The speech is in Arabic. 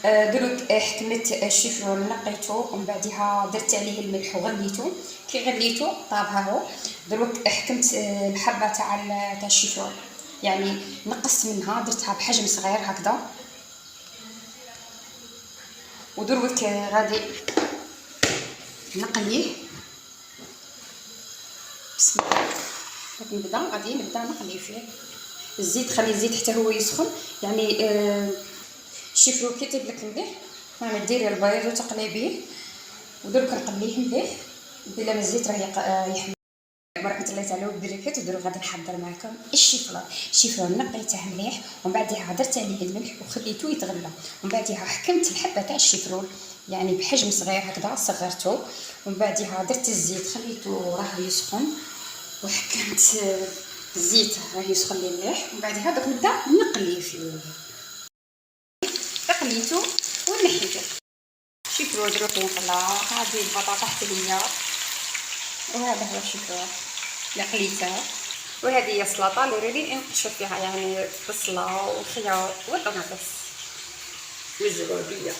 دروك حكمت الشيفرون نقيتو ومن بعدها درت عليه الملح وغليتو. كي غليتو طاب هاهو. دروك حكمت الحبه تاع الشيفرون، يعني نقصت منها درتها بحجم صغير هكذا. ودروك غادي نقليه. بسم الله. غادي نبدا نقلي فيه الزيت. خلي الزيت حتى هو يسخن، يعني الشيفرو كي يطيب لك مليح يعني ديري البيض وتقلبيه. ودروك نقليه مليح بلا ما الزيت راه يحمل. بارك الله تعالى وبركات. ودروك غادي نحضر معكم الشيفرو نقيته مليح ومن بعدها درت عليه الملح وخليته يتغلى. ومن بعدها حكمت الحبه تاع الشيفرو يعني بحجم صغير هكذا، صغرته. ومن بعدها درت الزيت خليته راه يسخن، وحكمت الزيت راه يسخن لي مليح. ومن بعدها دوك نبدا نقلي فيه. قليته ونحيته. شيفرو دروك ينقلى. هذه البطاطا حتى هي، وهذا هو الشيفرو اللي قليته. وهذه هي السلطه اللي راني نقشر فيها، يعني البصله والخيار والطماطم والزباديه.